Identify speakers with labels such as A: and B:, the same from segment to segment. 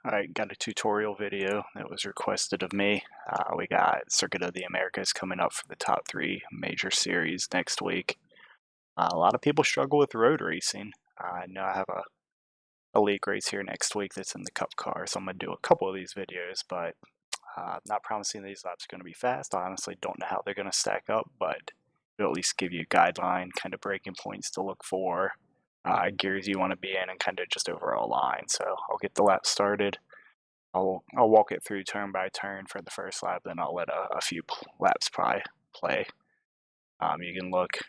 A: Alright, got a tutorial video that was requested of me. We got Circuit of the Americas coming up for the top 3 major series next week. A lot of people struggle with road racing. I know I have a league race here next week that's in the Cup car, so I'm going to do a couple of these videos, but I'm not promising these laps are going to be fast. I honestly don't know how they're going to stack up, but it'll at least give you a guideline, kind of braking points to look for, gears you want to be in, and kind of just overall line. So I'll get the lap started. I'll walk it through turn by turn for the first lap, then I'll let a few laps probably play. You can look,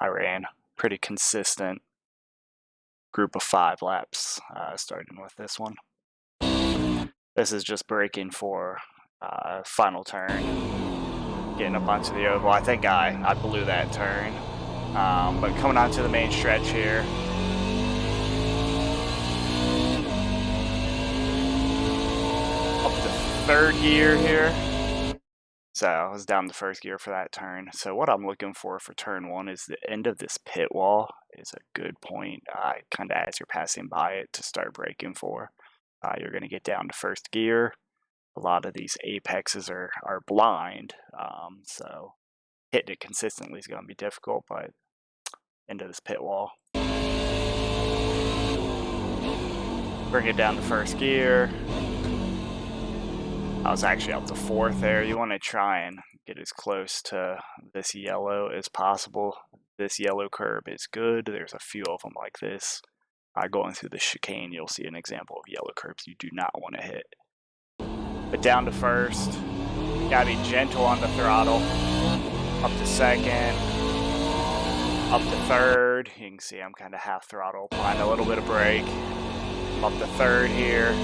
A: I ran pretty consistent group of 5 laps starting with this one. This is just braking for final turn, getting up onto the oval. I think I blew that turn, but coming onto the main stretch here, up to 3rd gear here. So I was down the 1st gear for that turn. So what I'm looking for turn 1 is the end of this pit wall is a good point, kind of as you're passing by it, to start braking for. You're going to get down to 1st gear. A lot of these apexes are blind, so hitting it consistently is going to be difficult, but into this pit wall. Bring it down to 1st gear. I was actually up to 4th there. You want to try and get as close to this yellow as possible. This yellow curb is good. There's a few of them like this. Going through the chicane, you'll see an example of yellow curbs you do not want to hit. But down to 1st, you gotta be gentle on the throttle. Up to 2nd, up to 3rd. You can see I'm kind of half throttle, applying a little bit of brake. Up to 3rd here.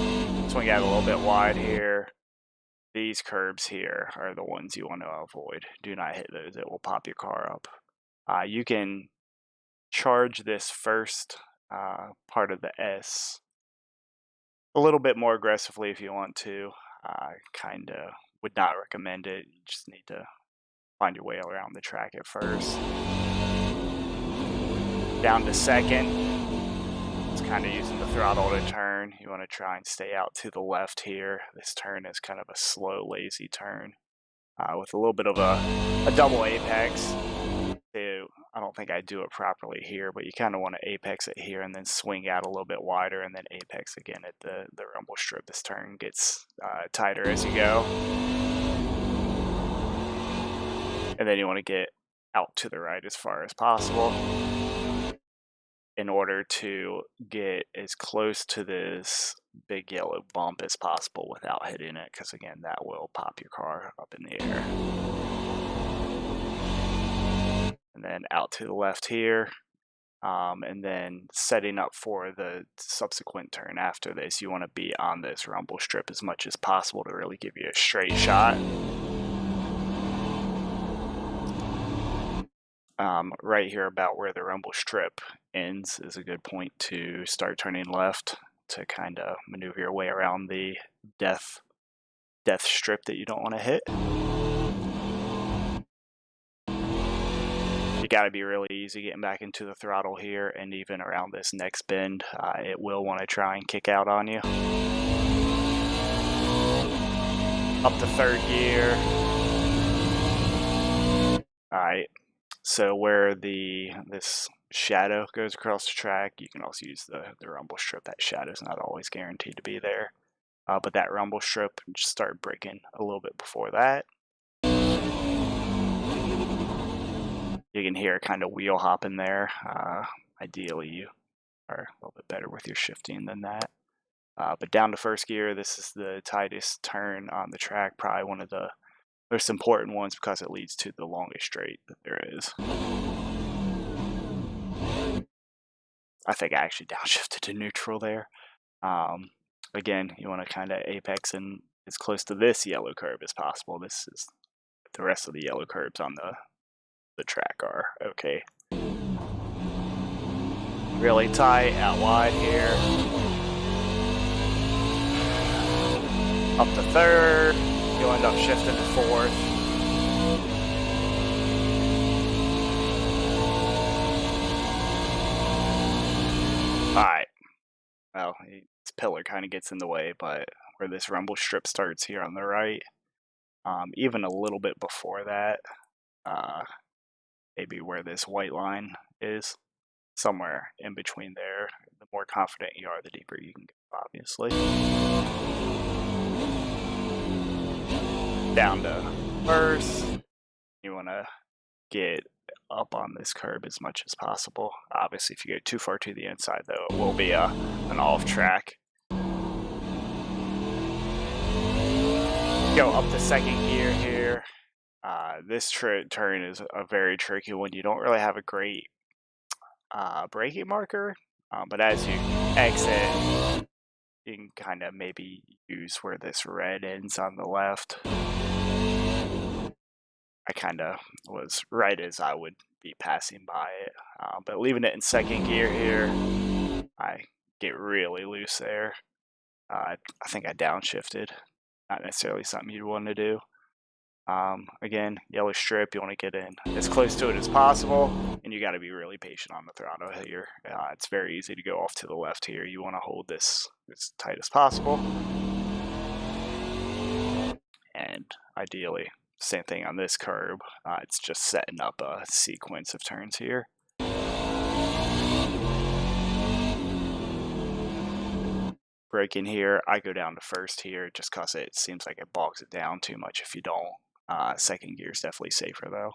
A: Swing out a little bit wide here. These curbs here are the ones you want to avoid. Do not hit those, it will pop your car up. You can charge this first part of the S a little bit more aggressively if you want to. Kind of would not recommend it. You just need to find your way around the track at first. Down to 2nd. It's kind of using the throttle to turn. You want to try and stay out to the left here. This turn is kind of a slow, lazy turn with a little bit of a double apex. I don't think I do it properly here, but you kind of want to apex it here and then swing out a little bit wider and then apex again at the rumble strip. This turn gets tighter as you go. And then you want to get out to the right as far as possible in order to get as close to this big yellow bump as possible without hitting it, because again, that will pop your car up in the air. And then out to the left here, and then setting up for the subsequent turn after this, you want to be on this rumble strip as much as possible to really give you a straight shot. Right here about where the rumble strip ends is a good point to start turning left to kind of maneuver your way around the death strip that you don't want to hit. You got to be really easy getting back into the throttle here, and even around this next bend, it will want to try and kick out on you. Up to 3rd gear. Alright, so where this shadow goes across the track, you can also use the rumble strip. That shadow is not always guaranteed to be there. But that rumble strip, just start braking a little bit before that. You can hear kind of wheel hopping there. Ideally, you are a little bit better with your shifting than that. But down to 1st gear, this is the tightest turn on the track, probably one of the most important ones because it leads to the longest straight that there is. I think I actually downshifted to neutral there. Again, you want to kind of apex in as close to this yellow curb as possible. This is the rest of the yellow curbs on the track are okay. Really tight, out wide here. Up to 3rd, you'll end up shifting to 4th. Alright, well, this pillar kind of gets in the way, but where this rumble strip starts here on the right, even a little bit before that, uh, maybe where this white line is, somewhere in between there. The more confident you are, the deeper you can go, obviously. Down to first. You want to get up on this curb as much as possible. Obviously, if you go too far to the inside, though, it will be an off track. Go up the second gear here. This turn is a very tricky one. You don't really have a great braking marker, but as you exit, you can kind of maybe use where this red ends on the left. I kind of was right as I would be passing by it, but leaving it in second gear here, I get really loose there. I think I downshifted, not necessarily something you'd want to do. Again, yellow strip, you want to get in as close to it as possible, and you got to be really patient on the throttle here. It's very easy to go off to the left here. You want to hold this as tight as possible, and ideally, same thing on this curb. It's just setting up a sequence of turns here. Braking here, I go down to first here just because it seems like it bogs it down too much if you don't. Second gear is definitely safer though.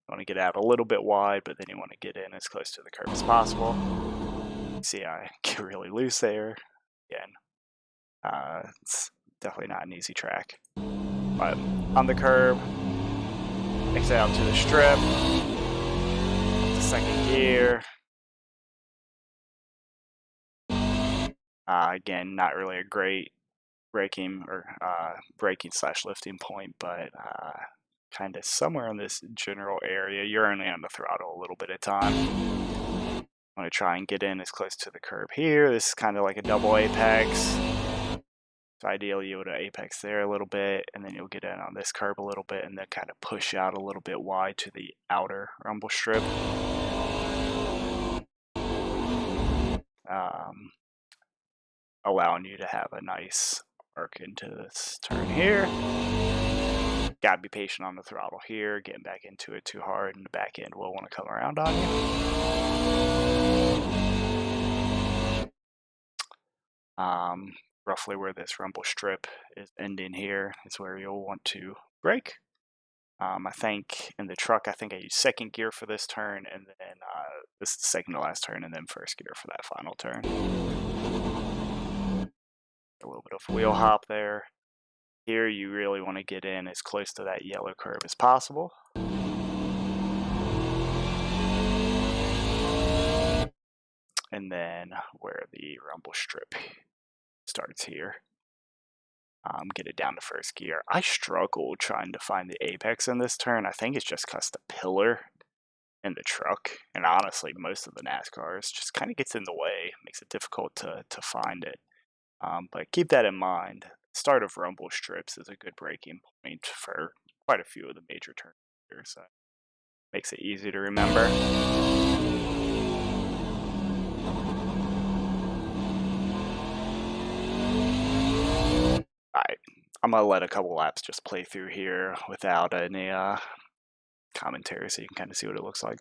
A: You want to get out a little bit wide, but then you want to get in as close to the curb as possible. See, I get really loose there. Again, it's definitely not an easy track. But on the curb, exit out to the strip, up to second gear. Again, not really a great braking / lifting point, but kind of somewhere in this general area. You're only on the throttle a little bit at a time. I'm going to try and get in as close to the curb here. This is kind of like a double apex. So ideally you would apex there a little bit, and then you'll get in on this curb a little bit, and then kind of push out a little bit wide to the outer rumble strip. Allowing you to have a nice arc into this turn here. Gotta be patient on the throttle here. Getting back into it too hard, and the back end will want to come around on you. Roughly where this rumble strip is ending here is where you'll want to brake. I think in the truck, I think I used second gear for this turn, and then this is the second to last turn, and then first gear for that final turn. A little bit of wheel hop there. Here you really want to get in as close to that yellow curve as possible. And then where the rumble strip starts here, get it down to first gear. I struggled trying to find the apex in this turn. I think it's just because the pillar in the truck, and honestly most of the NASCARs, just kind of gets in the way. Makes it difficult to find it. But keep that in mind. Start of rumble strips is a good braking point for quite a few of the major turns here, so makes it easy to remember. Alright, I'm going to let a couple laps just play through here without any commentary so you can kind of see what it looks like.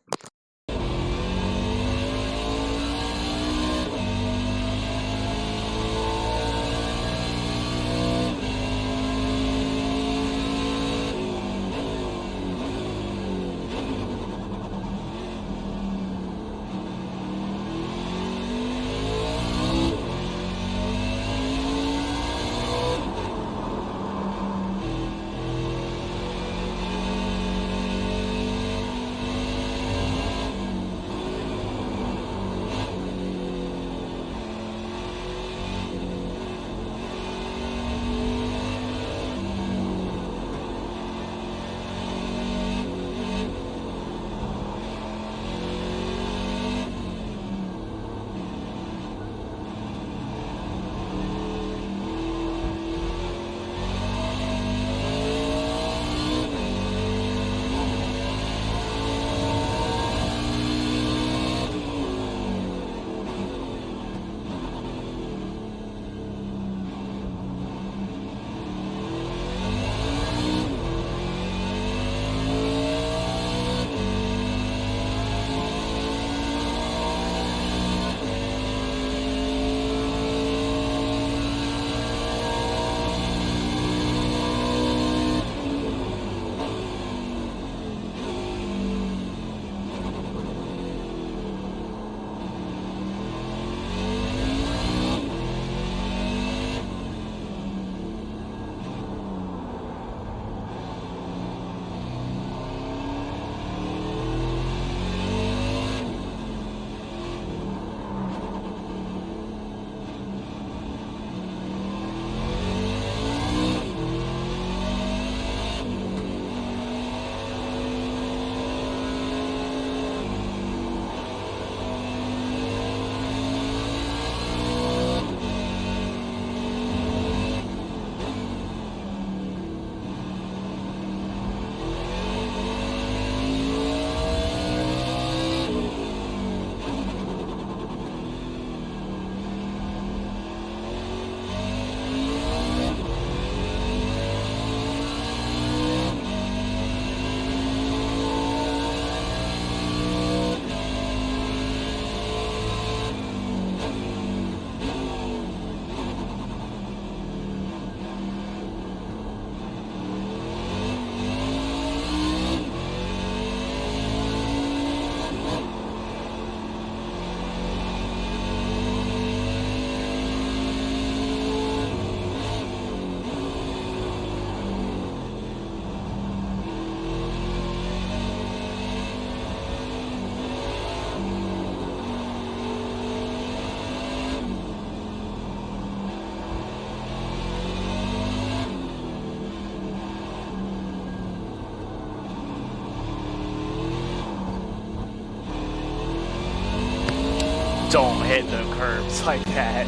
A: hitting the curbs like that.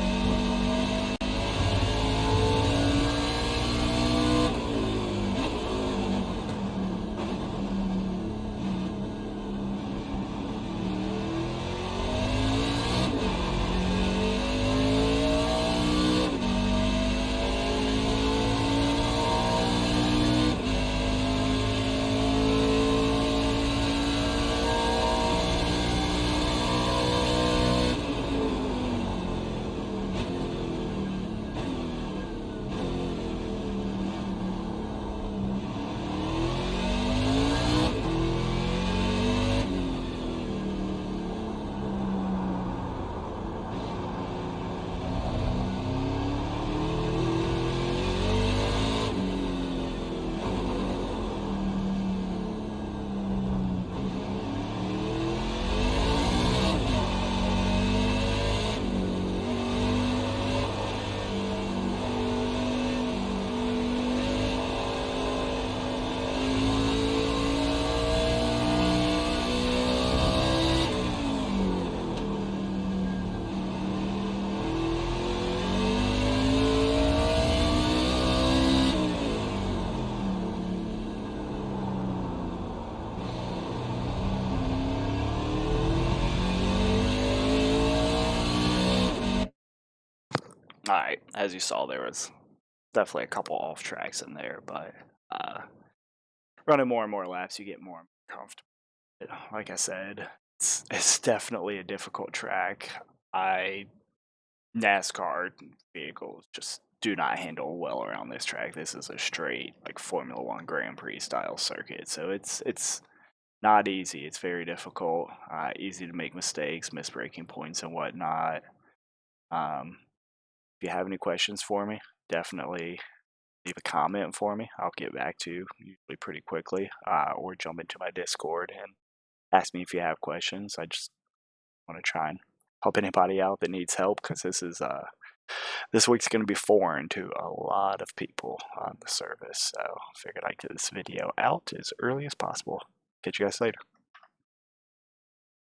A: Alright, as you saw, there was definitely a couple off tracks in there, but running more and more laps, you get more and more comfortable. Like I said, it's definitely a difficult track. I NASCAR vehicles just do not handle well around this track. This is a straight like Formula One Grand Prix style circuit, so it's not easy. It's very difficult. Easy to make mistakes, miss braking points, and whatnot. If you have any questions for me, definitely leave a comment for me. I'll get back to you usually pretty quickly, or jump into my Discord and ask me if you have questions. I just want to try and help anybody out that needs help, because this week's going to be foreign to a lot of people on the service. So I figured I'd get this video out as early as possible. Catch you guys later.